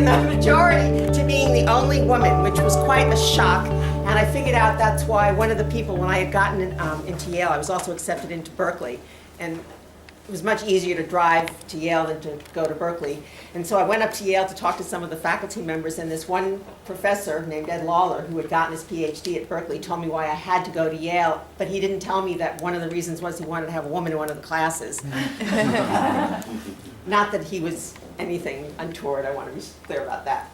the majority to being the only woman, which was quite a shock. And I figured out that's why one of the people, when I had gotten into Yale, I was also accepted into Berkeley. And it was much easier to drive to Yale than to go to Berkeley. And so I went up to Yale to talk to some of the faculty members, and this one professor named Ed Lawler, who had gotten his PhD at Berkeley, told me why I had to go to Yale, but he didn't tell me that one of the reasons was he wanted to have a woman in one of the classes. Not that he was anything untoward, I want to be clear about that.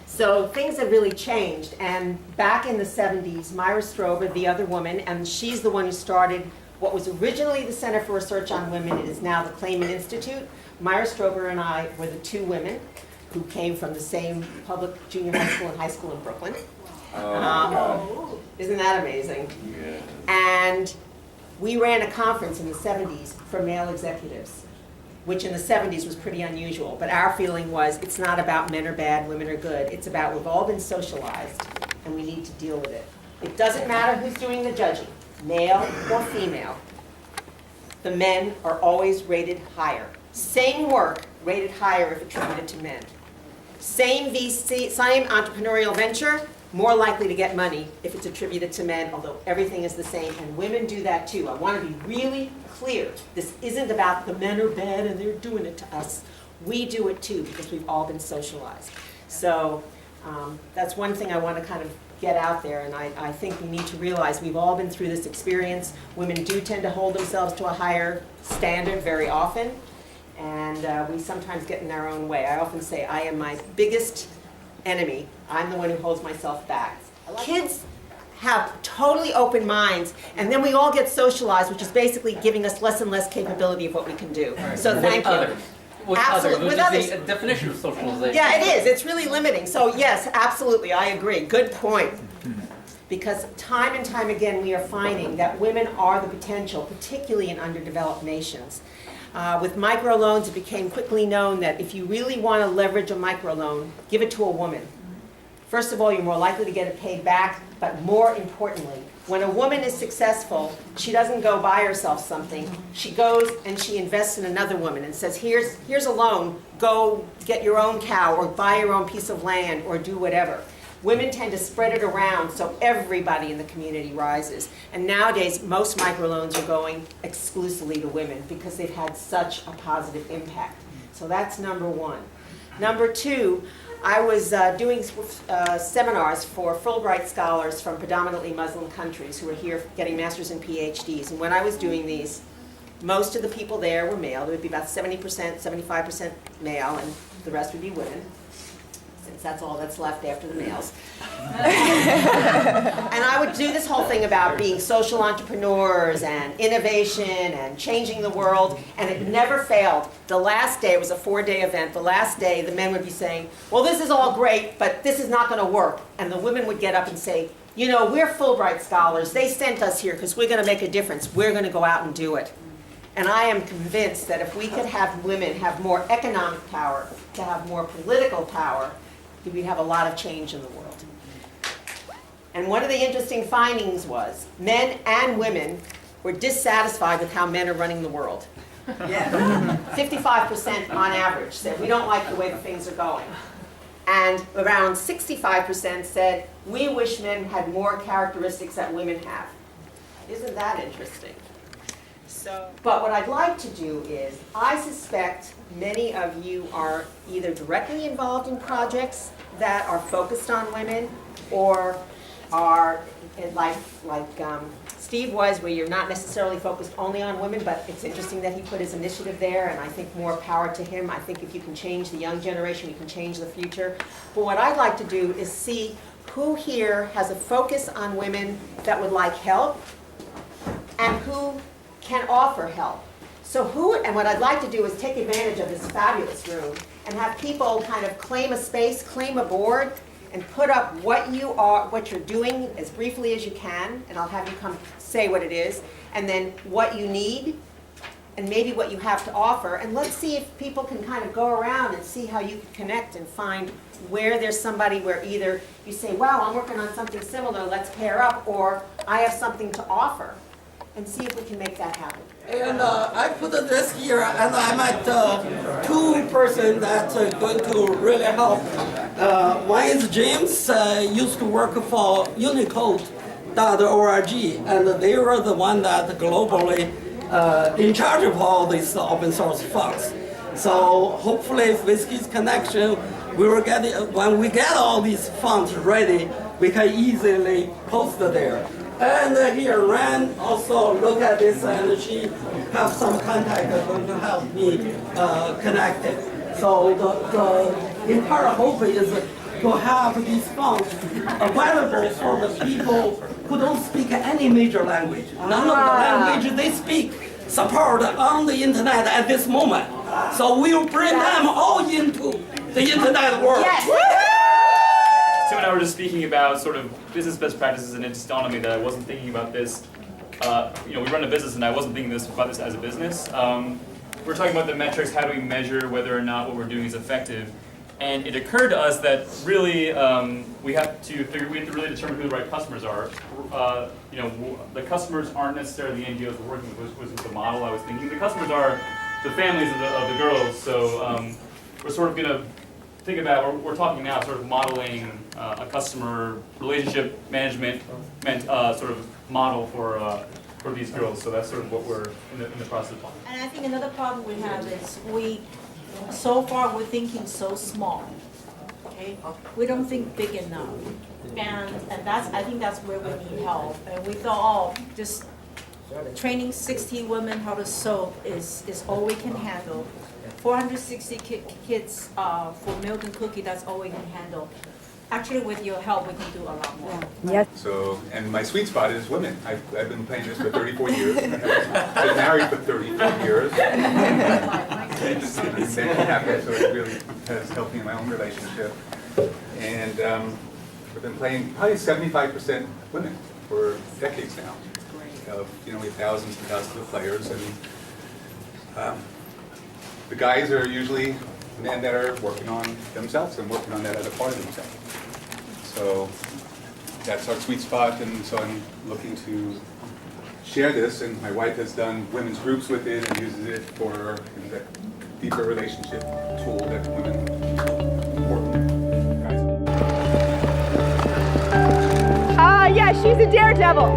So things have really changed, and back in the 70s, Myra Strober, the other woman, and she's the one who started what was originally the Center for Research on Women. It is now the Clayman Institute. Myra Strober and I were the two women who came from the same public junior high school and high school in Brooklyn. Isn't that amazing? Yeah. And we ran a conference in the 70s for male executives, which in the 70s was pretty unusual. But our feeling was, it's not about men are bad, women are good. It's about we've all been socialized, and we need to deal with it. It doesn't matter who's doing the judging, male or female. The men are always rated higher. Same work rated higher if attributed to men. Same VC, same entrepreneurial venture, more likely to get money if it's attributed to men, although everything is the same, and women do that too. I want to be really clear. This isn't about the men are bad and they're doing it to us. We do it too because we've all been socialized. So that's one thing I want to kind of get out there, and I think we need to realize we've all been through this experience. Women do tend to hold themselves to a higher standard very often, and we sometimes get in our own way. I often say I am my biggest enemy. I'm the one who holds myself back. Kids have totally open minds, and then we all get socialized, which is basically giving us less and less capability of what we can do. Right. So thank you. Others. With absolutely. With others. The definition of socialization. Yeah, it is. It's really limiting. So yes, absolutely, I agree. Good point. Because time and time again we are finding that women are the potential, particularly in underdeveloped nations. With microloans, it became quickly known that if you really want to leverage a microloan, give it to a woman. First of all, you're more likely to get it paid back, but more importantly, when a woman is successful, she doesn't go buy herself something. She goes and she invests in another woman and says, here's a loan, go get your own cow or buy your own piece of land or do whatever. Women tend to spread it around so everybody in the community rises. And nowadays, most microloans are going exclusively to women because they've had such a positive impact. So that's number one. Number two, I was doing seminars for Fulbright scholars from predominantly Muslim countries who were here getting masters and PhDs. And when I was doing these, most of the people there were male. There would be about 70%, 75% male, and the rest would be women, since that's all that's left after the males. And I would do this whole thing about being social entrepreneurs and innovation and changing the world, and it never failed. The last day, it was a 4-day event, the last day the men would be saying, well, this is all great, but this is not going to work. And the women would get up and say, you know, we're Fulbright scholars. They sent us here because we're going to make a difference. We're going to go out and do it. And I am convinced that if we could have women have more economic power, to have more political power, we'd have a lot of change in the world. And one of the interesting findings was men and women were dissatisfied with how men are running the world. Yeah. 55% on average said, we don't like the way the things are going. And around 65% said, we wish men had more characteristics that women have. Isn't that interesting? But what I'd like to do is, I suspect many of you are either directly involved in projects that are focused on women, or are like Steve was, where you're not necessarily focused only on women, but it's interesting that he put his initiative there, and I think more power to him. I think if you can change the young generation, you can change the future. But what I'd like to do is see who here has a focus on women that would like help, and who can offer help. So and what I'd like to do is take advantage of this fabulous room and have people kind of claim a space, claim a board, and put up what you're doing as briefly as you can, and I'll have you come say what it is, and then what you need, and maybe what you have to offer, and let's see if people can kind of go around and see how you can connect and find where there's somebody where either you say, wow, I'm working on something similar, let's pair up, or I have something to offer. and see if we can make that happen. And I put this here, and I met two persons that are going to really help. One is James, used to work for Unicode.org, and they were the one that globally in charge of all these open source funds. So hopefully with his connection, we will get it, when we get all these funds ready, we can easily post it there. And here, Ran also look at this, and she have some contact that's going to help me connect it. So the entire hope is to have these funds available for the people who don't speak any major language. None of the language they speak support on the internet at this moment. So we'll bring them all into the internet world. Yes. Tim and I were just speaking about sort of business best practices, and it just dawned on me that I wasn't thinking about this. We run a business, and I wasn't thinking about this as a business. We're talking about the metrics. How do we measure whether or not what we're doing is effective? And it occurred to us that really we have to really determine who the right customers are. The customers aren't necessarily the NGOs we're working with, which was the model I was thinking. The customers are the families of the girls. So we're sort of going to think about, we're talking now, sort of modeling a customer relationship management sort of model for these girls. So that's sort of what we're in the process of planning. And I think another problem we have is so far we're thinking so small. Okay, we don't think big enough, and I think that's where we need help. And we thought, just training 60 women how to sew is all we can handle. 460 kids for milk and cookie, that's all we can handle. Actually, with your help, we can do a lot more. Yes. So, and my sweet spot is women. I've been playing this for 34 years. I've been married for 34 years. It's been happy, so it really has helped me in my own relationship. And we've been playing probably 75% women for decades now. We have thousands and thousands of players, and the guys are usually men that are working on themselves and working on that other part of themselves. So that's our sweet spot, and so I'm looking to share this, and my wife has done women's groups with it and uses it for that deeper relationship tool that women important. Yeah, she's a daredevil.